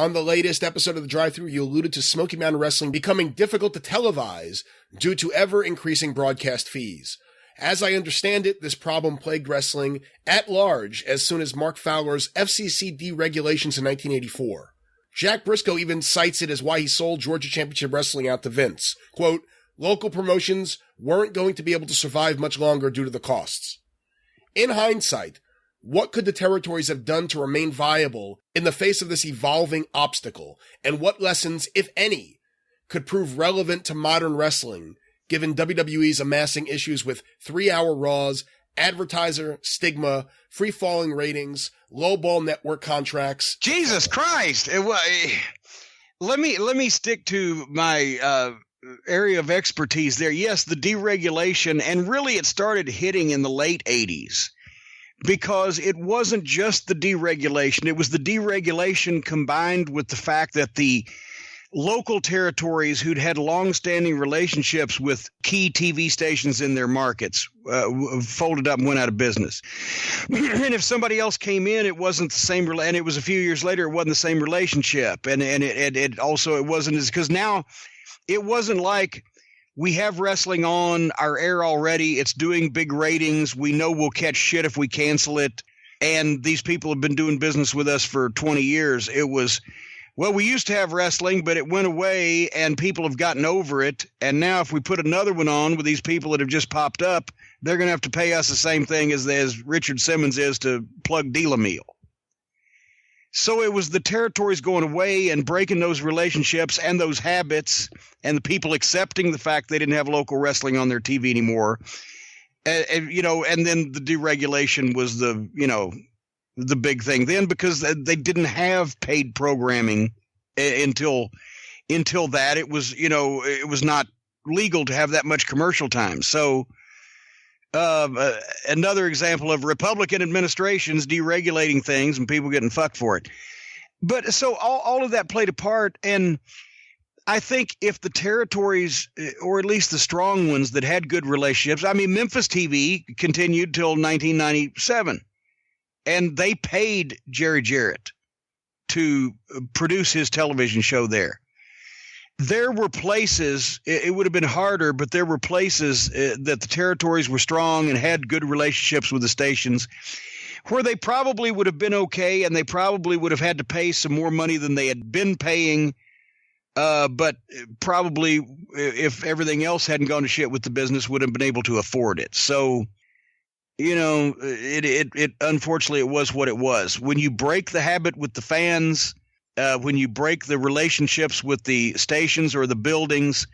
On the latest episode of The Drive-Thru, you alluded to Smoky Mountain Wrestling becoming difficult to televise due to ever-increasing broadcast fees. As I understand it, this problem plagued wrestling at large as soon as Mark Fowler's FCC deregulations in 1984. Jack Briscoe even cites it as why he sold Georgia Championship Wrestling out to Vince. Quote, local promotions weren't going to be able to survive much longer due to the costs. In hindsight, what could the territories have done to remain viable in the face of this evolving obstacle? And what lessons, if any, could prove relevant to modern wrestling, given WWE's amassing issues with 3-hour Raws, advertiser stigma, free-falling ratings, low-ball network contracts? Jesus Christ! Let me stick to my area of expertise there. Yes, the deregulation, and really it started hitting in the late 80s. Because it wasn't just the deregulation. It was the deregulation combined with the fact that the local territories who'd had long-standing relationships with key TV stations in their markets folded up and went out of business. And if somebody else came in, it wasn't the same. And it was a few years later, it wasn't the same relationship. And it also, it wasn't as, because now it wasn't like, we have wrestling on our air already. It's doing big ratings. We know we'll catch shit if we cancel it. And these people have been doing business with us for 20 years. It was, well, we used to have wrestling, but it went away and people have gotten over it. And now if we put another one on with these people that have just popped up, they're going to have to pay us the same thing as Richard Simmons is to plug Deal-A-Meal. So it was the territories going away and breaking those relationships and those habits and the people accepting the fact they didn't have local wrestling on their TV anymore. And then the deregulation was the big thing then, because they didn't have paid programming until that. It was, it was not legal to have that much commercial time. So another example of Republican administrations deregulating things and people getting fucked for it. But so all of that played a part. And I think if the territories, or at least the strong ones that had good relationships, I mean, Memphis TV continued till 1997, and they paid Jerry Jarrett to produce his television show there. There were places, it would have been harder, but there were places that the territories were strong and had good relationships with the stations where they probably would have been okay, and they probably would have had to pay some more money than they had been paying. But probably if everything else hadn't gone to shit with the business, would have been able to afford it. So, it unfortunately, it was what it was. When you break the habit with the fans, when you break the relationships with the stations or the buildings,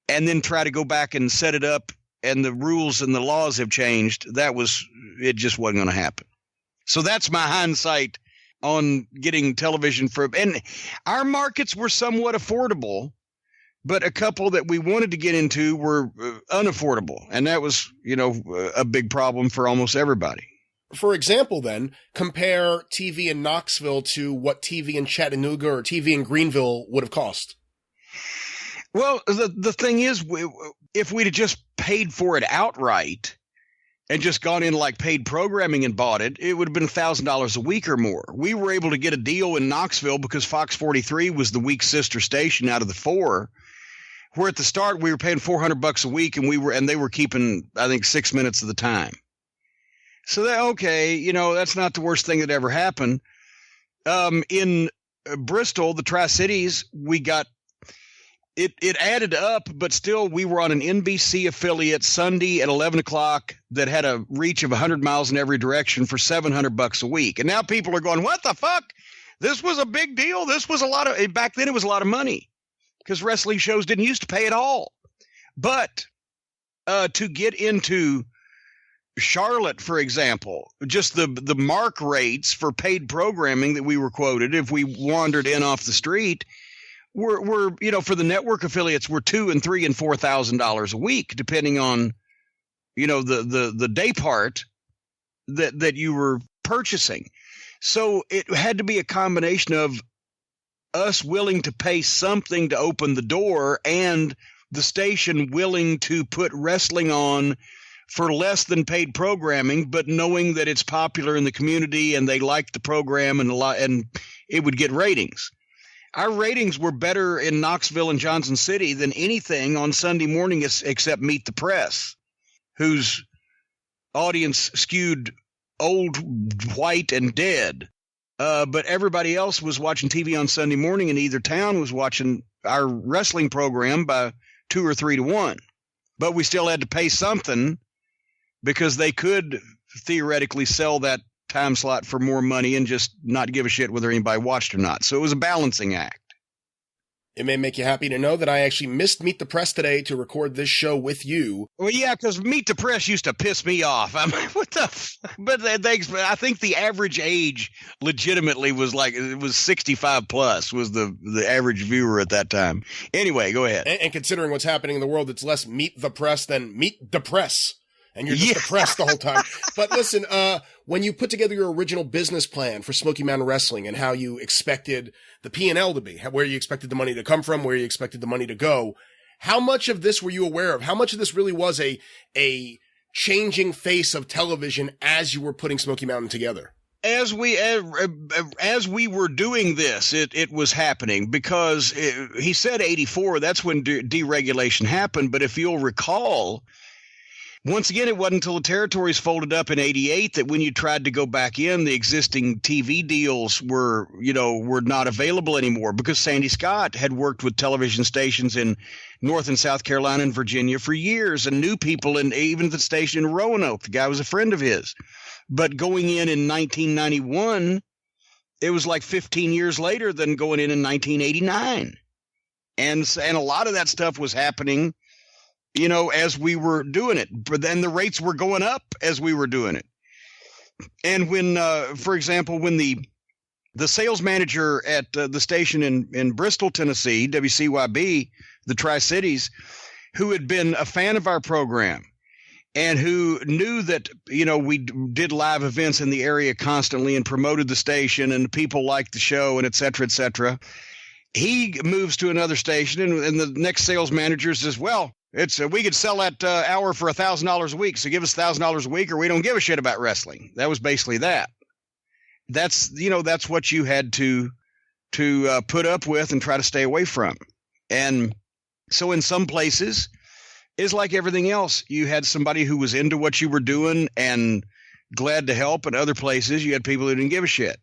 and then try to go back and set it up, and the rules and the laws have changed, it just wasn't going to happen. So that's my hindsight on getting television and our markets were somewhat affordable, but a couple that we wanted to get into were unaffordable. And that was, a big problem for almost everybody. For example, then, compare TV in Knoxville to what TV in Chattanooga or TV in Greenville would have cost. Well, the thing is, if we'd have just paid for it outright and just gone in like paid programming and bought it, it would have been $1,000 a week or more. We were able to get a deal in Knoxville because Fox 43 was the weak sister station out of the four, where at the start we were paying $400 a week, and they were keeping, I think, 6 minutes of the time. So that's not the worst thing that ever happened. In Bristol, the Tri-Cities, we got it added up, but still we were on an NBC affiliate Sunday at 11 o'clock that had a reach of 100 miles in every direction for $700 a week. And now people are going, what the fuck? This was a big deal. This was back then it was a lot of money because wrestling shows didn't used to pay at all. But to get into Charlotte, for example, just the mark rates for paid programming that we were quoted if we wandered in off the street were for the network affiliates were $2,000 and $3,000 and $4,000 a week, depending on the day part that you were purchasing. So it had to be a combination of us willing to pay something to open the door and the station willing to put wrestling on for less than paid programming, but knowing that it's popular in the community and they like the program and it would get ratings. Our ratings were better in Knoxville and Johnson City than anything on Sunday morning except Meet the Press, whose audience skewed old, white, and dead. But everybody else was watching TV on Sunday morning, and either town was watching our wrestling program by 2 or 3 to 1. But we still had to pay something because they could theoretically sell that time slot for more money and just not give a shit whether anybody watched or not. So it was a balancing act. It may make you happy to know that I actually missed Meet the Press today to record this show with you. Well, yeah, because Meet the Press used to piss me off. I mean, what the? But I think the average age legitimately was like, it was 65 plus was the average viewer at that time. Anyway, go ahead. And considering what's happening in the world, it's less Meet the Press than Meet the Press. And you're just depressed the whole time. But listen, when you put together your original business plan for Smoky Mountain Wrestling and how you expected the P&L to be, where you expected the money to come from, where you expected the money to go, how much of this were you aware of? How much of this really was a changing face of television as you were putting Smoky Mountain together? As we were doing this, it was happening because he said 84. That's when deregulation happened. But if you'll recall, once again, it wasn't until the territories folded up in 88 that when you tried to go back in, the existing TV deals were not available anymore because Sandy Scott had worked with television stations in North and South Carolina and Virginia for years and knew people, and even the station in Roanoke. The guy was a friend of his. But going in 1991, it was like 15 years later than going in 1989. And a lot of that stuff was happening, as we were doing it, but then the rates were going up as we were doing it. And when, for example, when the sales manager at the station in Bristol, Tennessee, WCYB, the Tri-Cities, who had been a fan of our program and who knew that, we did live events in the area constantly and promoted the station and people liked the show and et cetera, he moves to another station and the next sales manager says, well, we could sell that hour for $1,000 a week. So give us $1,000 a week or we don't give a shit about wrestling. That was basically that. That's what you had to put up with and try to stay away from. And so in some places, it's like everything else. You had somebody who was into what you were doing and glad to help. And other places, you had people who didn't give a shit.